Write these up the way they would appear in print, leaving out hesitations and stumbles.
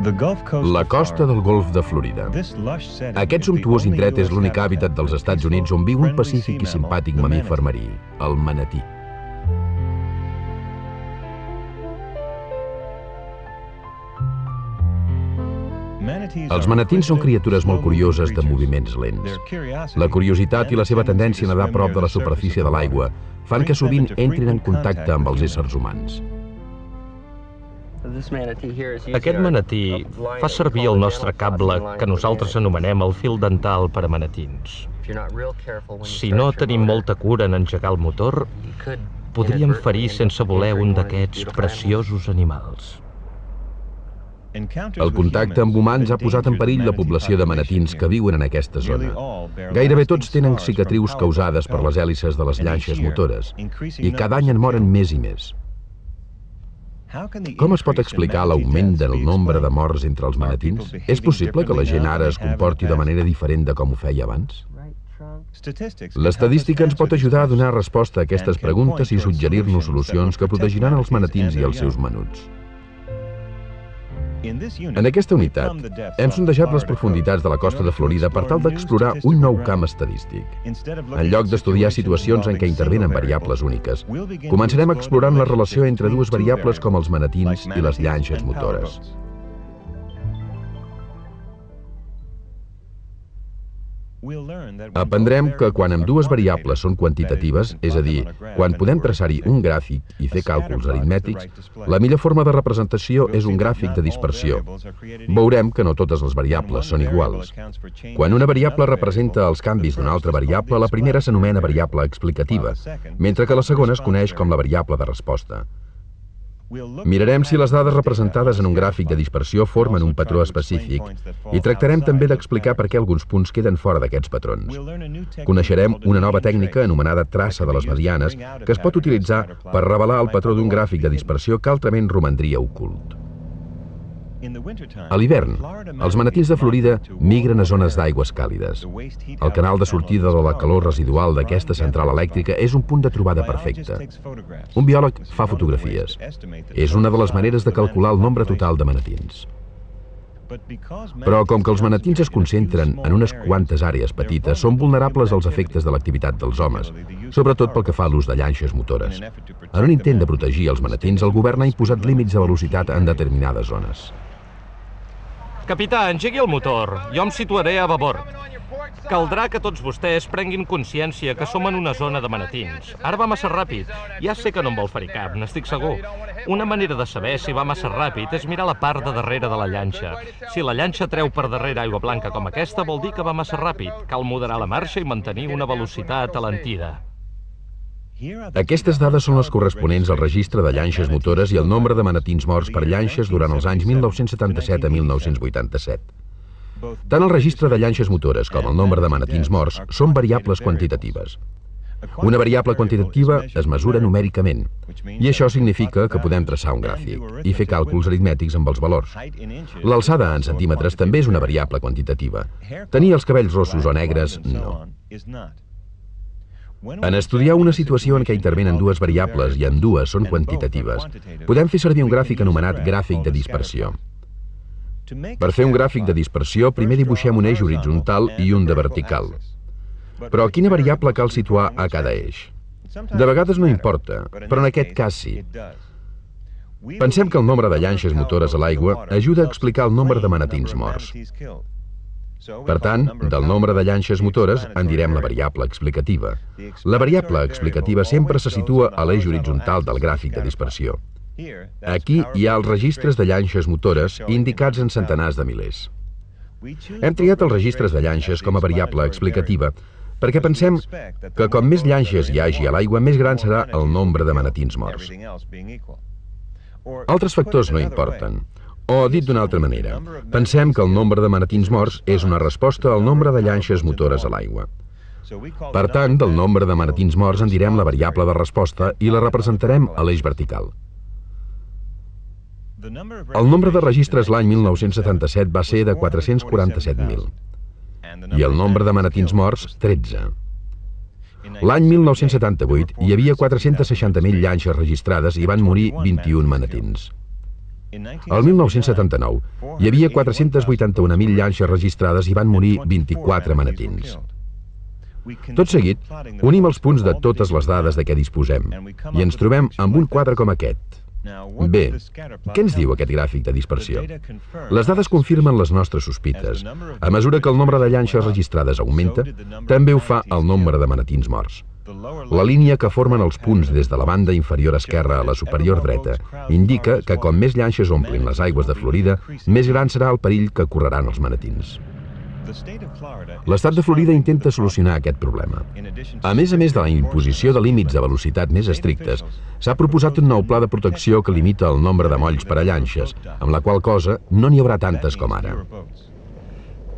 La costa del Golf de Florida. Aquest sumptuós indret és l'únic hàbitat dels Estats Units on viu un pacífic i simpàtic mamífer marí, el manatí. Els manatins són criatures molt curioses de moviments lents. La curiositat i la seva tendència a nedar a prop de la superfície de l'aigua fan que sovint entrin en contacte amb els éssers humans. Aquest manatí fa servir el nostre cable que nosaltres anomenem el fil dental per a manatins. Si no tenim molta cura en engegar el motor, podríem ferir sense voler un d'aquests preciosos animals. El contacte amb humans ha posat en perill la població de manatins que viuen en aquesta zona. Gairebé tots tenen cicatrius causades per les hèlices de les llanxes motores, i cada any en moren més i més. Com es pot explicar l'augment del nombre de morts entre els manatins? És possible que la gent ara es comporti de manera diferent de com ho feia abans? L'estadística ens pot ajudar a donar resposta a aquestes preguntes i suggerir-nos solucions que protegiran els manatins i els seus menuts. En aquesta unitat, hem sondejat les profunditats de la costa de Florida per tal d'explorar un nou camp estadístic. En lloc d'estudiar situacions en què intervenen variables úniques, començarem explorant la relació entre dues variables com els manatins i les llanxes motores. Aprendrem que quan ambdues variables són quantitatives, és a dir, quan podem traçar-hi un gràfic i fer càlculs aritmètics, la millor forma de representació és un gràfic de dispersió. Veurem que no totes les variables són iguals. Quan una variable representa els canvis d'una altra variable, la primera s'anomena variable explicativa, mentre que la segona es coneix com la variable de resposta. Mirarem si les dades representades en un gràfic de dispersió formen un patró específic i tractarem també d'explicar per què alguns punts queden fora d'aquests patrons. Coneixerem una nova tècnica anomenada traça de les medianes que es pot utilitzar per revelar el patró d'un gràfic de dispersió que altrament romandria ocult. A l'hivern, els manatins de Florida migren a zones d'aigües càlides. El canal de sortida de la calor residual d'aquesta central elèctrica és un punt de trobada perfecte. Un biòleg fa fotografies. És una de les maneres de calcular el nombre total de manatins. Però com que els manatins es concentren en unes quantes àrees petites, són vulnerables als efectes de l'activitat dels homes, sobretot pel que fa a l'ús de llanxes motores. En un intent de protegir els manatins, el govern ha imposat límits de velocitat en determinades zones. Capità, engegui el motor. Jo em situaré a babord. Caldrà que tots vostès prenguin consciència que som en una zona de manatins. Ara va massa ràpid. Ja sé que no em vol ferir cap, n'estic segur. Una manera de saber si va massa ràpid és mirar la part de darrere de la llanxa. Si la llanxa treu per darrere aigua blanca com aquesta, vol dir que va massa ràpid. Cal moderar la marxa i mantenir una velocitat alentida. Aquestes dades són les corresponents al registre de llanxes motores i el nombre de manatins morts per llanxes durant els anys 1977 a 1987. Tant el registre de llanxes motores com el nombre de manatins morts són variables quantitatives. Una variable quantitativa es mesura numèricament, i això significa que podem traçar un gràfic i fer càlculs aritmètics amb els valors. L'alçada en centímetres també és una variable quantitativa. Tenir els cabells rossos o negres, no. En estudiar una situació en què intervenen dues variables i ambdues són quantitatives, podem fer servir un gràfic anomenat gràfic de dispersió. Per fer un gràfic de dispersió, primer dibuixem un eix horitzontal i un de vertical. Però quina variable cal situar a cada eix? De vegades no importa, però en aquest cas sí. Pensem que el nombre de llanxes motores a l'aigua ajuda a explicar el nombre de manatins morts. Per tant, del nombre de llanxes motores en direm la variable explicativa. La variable explicativa sempre se situa a l'eix horitzontal del gràfic de dispersió. Aquí hi ha els registres de llanxes motores indicats en centenars de milers. Hem triat els registres de llanxes com a variable explicativa perquè pensem que com més llanxes hi hagi a l'aigua, més gran serà el nombre de manatins morts. Altres factors no importen. O, dit d'una altra manera, pensem que el nombre de manatins morts és una resposta al nombre de llanxes motores a l'aigua. Per tant, del nombre de manatins morts en direm la variable de resposta i la representarem a l'eix vertical. El nombre de registres l'any 1977 va ser de 447.000 i el nombre de manatins morts, 13. L'any 1978 hi havia 460.000 llanxes registrades i van morir 21 manatins. El 1979 hi havia 481.000 llanxes registrades i van morir 24 manatins. Tot seguit, unim els punts de totes les dades de què disposem i ens trobem amb un quadre com aquest. Bé, què ens diu aquest gràfic de dispersió? Les dades confirmen les nostres sospites. A mesura que el nombre de llanxes registrades augmenta, també ho fa el nombre de manatins morts. La línia que formen els punts des de la banda inferior esquerra a la superior dreta indica que com més llanxes omplin les aigües de Florida, més gran serà el perill que correran els manatins. L'estat de Florida intenta solucionar aquest problema. A més de la imposició de límits de velocitat més estrictes, s'ha proposat un nou pla de protecció que limita el nombre de molls per a llanxes, amb la qual cosa no n'hi haurà tantes com ara.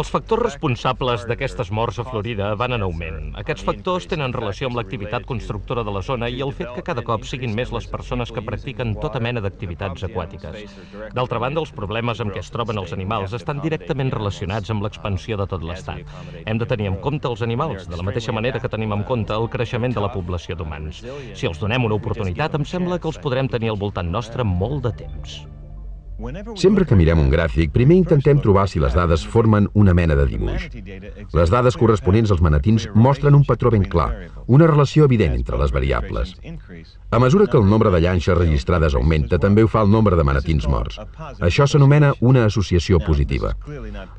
Els factors responsables d'aquestes morts a Florida van en augment. Aquests factors tenen relació amb l'activitat constructora de la zona i el fet que cada cop siguin més les persones que practiquen tota mena d'activitats aquàtiques. D'altra banda, els problemes amb què es troben els animals estan directament relacionats amb l'expansió de tot l'estat. Hem de tenir en compte els animals, de la mateixa manera que tenim en compte el creixement de la població d'humans. Si els donem una oportunitat, em sembla que els podrem tenir al voltant nostre molt de temps. Sempre que mirem un gràfic, primer intentem trobar si les dades formen una mena de dibuix. Les dades corresponents als manatins mostren un patró ben clar, una relació evident entre les variables. A mesura que el nombre de llanxes registrades augmenta, també ho fa el nombre de manatins morts. Això s'anomena una associació positiva.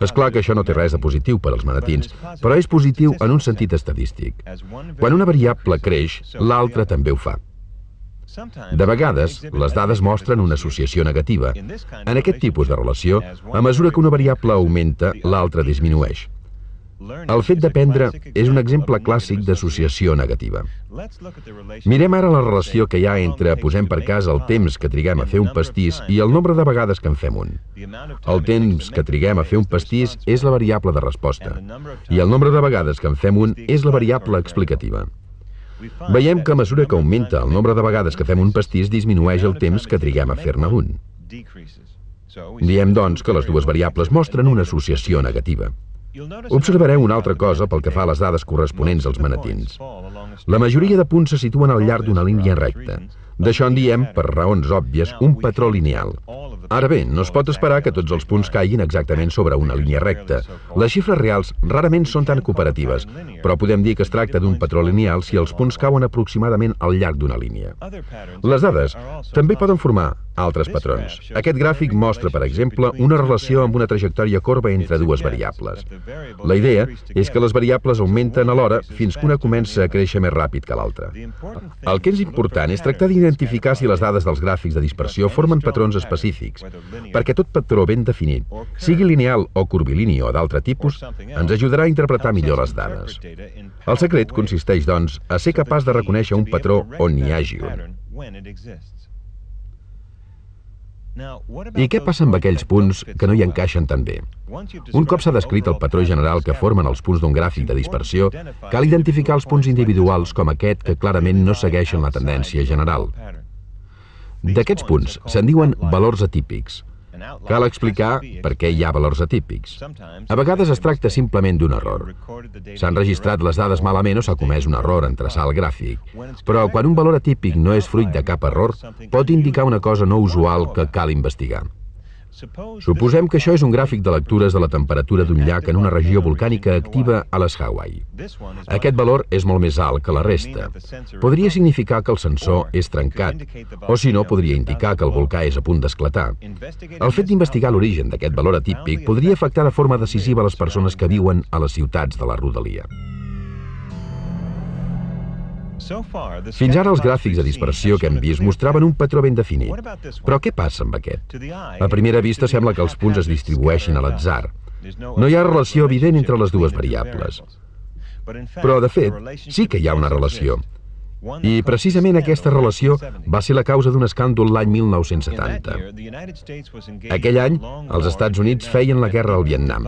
És clar que això no té res de positiu per als manatins, però és positiu en un sentit estadístic. Quan una variable creix, l'altra també ho fa. De vegades, les dades mostren una associació negativa. En aquest tipus de relació, a mesura que una variable augmenta, l'altra disminueix. El fet d'aprendre és un exemple clàssic d'associació negativa. Mirem ara la relació que hi ha entre, posem per cas, el temps que triguem a fer un pastís i el nombre de vegades que en fem un. El temps que triguem a fer un pastís és la variable de resposta, i el nombre de vegades que en fem un és la variable explicativa. Veiem que a mesura que augmenta el nombre de vegades que fem un pastís, disminueix el temps que triguem a fer-ne un. Diem, doncs, que les dues variables mostren una associació negativa. Observareu una altra cosa pel que fa a les dades corresponents als manatins. La majoria de punts se situen al llarg d'una línia recta. D'això en diem, per raons òbvies, un patró lineal. Ara bé, no es pot esperar que tots els punts caiguin exactament sobre una línia recta. Les xifres reals rarament són tan cooperatives, però podem dir que es tracta d'un patró lineal si els punts cauen aproximadament al llarg d'una línia. Les dades també poden formar altres patrons. Aquest gràfic mostra, per exemple, una relació amb una trajectòria corba entre dues variables. La idea és que les variables augmenten alhora fins que una comença a créixer més ràpid que l'altra. El que és important és tractar d'identificar si les dades dels gràfics de dispersió formen patrons específics, perquè tot patró ben definit, sigui lineal o curvilini o d'altre tipus, ens ajudarà a interpretar millor les dades. El secret consisteix, doncs, a ser capaç de reconèixer un patró on n'hi hagi un. I què passa amb aquells punts que no hi encaixen tan bé? Un cop s'ha descrit el patró general que formen els punts d'un gràfic de dispersió, cal identificar els punts individuals com aquest que clarament no segueixen la tendència general. D'aquests punts se'n diuen valors atípics. Cal explicar per què hi ha valors atípics. A vegades es tracta simplement d'un error. S'han registrat les dades malament o s'ha comès un error en traçar el gràfic. Però quan un valor atípic no és fruit de cap error, pot indicar una cosa no usual que cal investigar. Suposem que això és un gràfic de lectures de la temperatura d'un llac en una regió volcànica activa a les Hawaii. Aquest valor és molt més alt que la resta. Podria significar que el sensor és trencat, o si no, podria indicar que el volcà és a punt d'esclatar. El fet d'investigar l'origen d'aquest valor atípic podria afectar de forma decisiva les persones que viuen a les ciutats de la rodalia. Fins ara els gràfics de dispersió que hem vist mostraven un patró ben definit. Però què passa amb aquest? A primera vista sembla que els punts es distribueixin a l'atzar. No hi ha relació evident entre les dues variables. Però, de fet, sí que hi ha una relació. I precisament aquesta relació va ser la causa d'un escàndol l'any 1970. Aquell any, els Estats Units feien la guerra al Vietnam,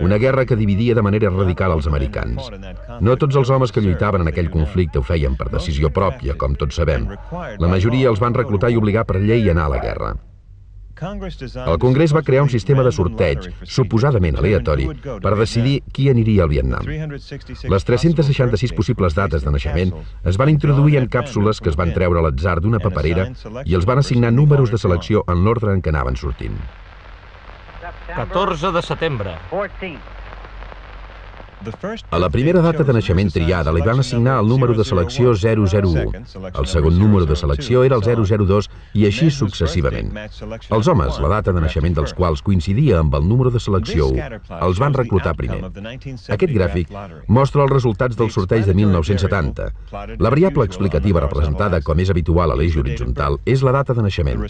una guerra que dividia de manera radical els americans. No tots els homes que lluitaven en aquell conflicte ho feien per decisió pròpia, com tots sabem. La majoria els van reclutar i obligar per llei a anar a la guerra. El Congrés va crear un sistema de sorteig, suposadament aleatori, per decidir qui aniria al Vietnam. Les 366 possibles dates de naixement es van introduir en càpsules que es van treure a l'atzar d'una paperera i els van assignar números de selecció en l'ordre en què anaven sortint. 14 de setembre. A la primera data de naixement triada li van assignar el número de selecció 001. El segon número de selecció era el 002 i així successivament. Els homes, la data de naixement dels quals coincidia amb el número de selecció 1, els van reclutar primer. Aquest gràfic mostra els resultats del sorteig de 1970. La variable explicativa representada, com és habitual a l'eix horitzontal, és la data de naixement.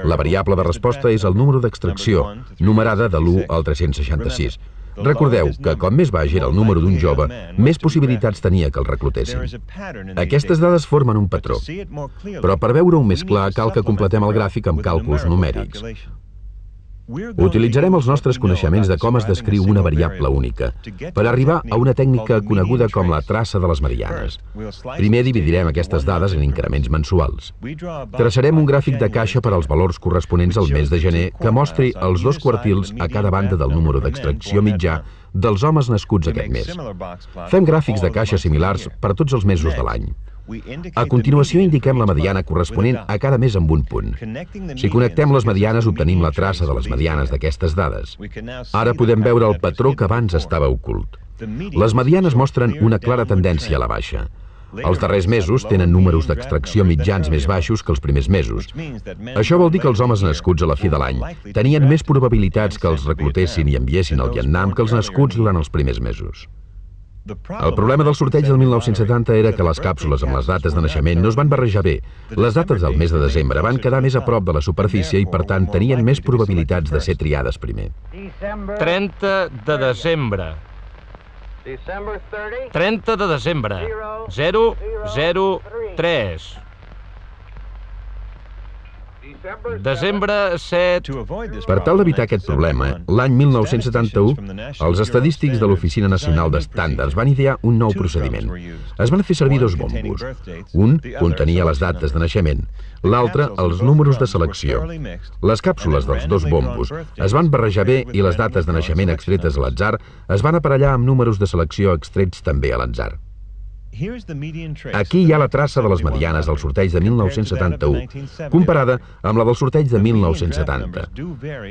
La variable de resposta és el número d'extracció, numerada de l'1 al 366. Recordeu que, com més baix era el número d'un jove, més possibilitats tenia que el reclutessin. Aquestes dades formen un patró, però per veure-ho més clar cal que completem el gràfic amb càlculs numèrics. Utilitzarem els nostres coneixements de com es descriu una variable única per arribar a una tècnica coneguda com la traça de les medianes. Primer dividirem aquestes dades en increments mensuals. Traçarem un gràfic de caixa per als valors corresponents al mes de gener que mostri els dos quartils a cada banda del número d'extracció mitjà dels homes nascuts aquest mes. Fem gràfics de caixa similars per tots els mesos de l'any. A continuació indiquem la mediana corresponent a cada mes amb un punt. Si connectem les medianes obtenim la traça de les medianes d'aquestes dades. Ara podem veure el patró que abans estava ocult. Les medianes mostren una clara tendència a la baixa. Els darrers mesos tenen números d'extracció mitjans més baixos que els primers mesos. Això vol dir que els homes nascuts a la fi de l'any tenien més probabilitats que els reclutessin i enviessin al Vietnam que els nascuts durant els primers mesos. El problema del sorteig del 1970 era que les càpsules amb les dates de naixement no es van barrejar bé. Les dates del mes de desembre van quedar més a prop de la superfície i, per tant, tenien més probabilitats de ser triades primer. 30 de desembre. 30 de desembre. 003. Desembre 7. Per tal d'evitar aquest problema, l'any 1971, els estadístics de l'Oficina Nacional d'Estàndards van idear un nou procediment. Es van fer servir dos bombos. Un contenia les dates de naixement, l'altre els números de selecció. Les càpsules dels dos bombos es van barrejar bé i les dates de naixement extretes a l'atzar es van aparellar amb números de selecció extrets també a l'atzar. Aquí hi ha la traça de les medianes del sorteig de 1971, comparada amb la del sorteig de 1970.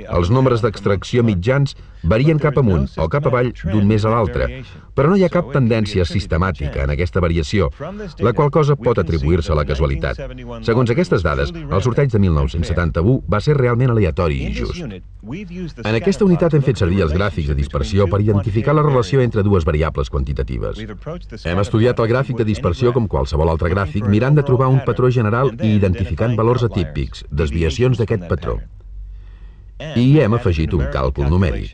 Els nombres d'extracció mitjans varien cap amunt o cap avall d'un mes a l'altre, però no hi ha cap tendència sistemàtica en aquesta variació, la qual cosa pot atribuir-se a la casualitat. Segons aquestes dades, el sorteig de 1971 va ser realment aleatori i just. En aquesta unitat hem fet servir els gràfics de dispersió per identificar la relació entre dues variables quantitatives. Hem estudiat el gràfic de dispersió com qualsevol altre gràfic, mirant de trobar un patró general i identificant valors atípics, desviacions d'aquest patró. I hi hem afegit un càlcul numèric.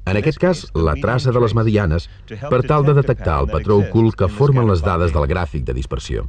En aquest cas, la traça de les medianes, per tal de detectar el patró ocult que formen les dades del gràfic de dispersió.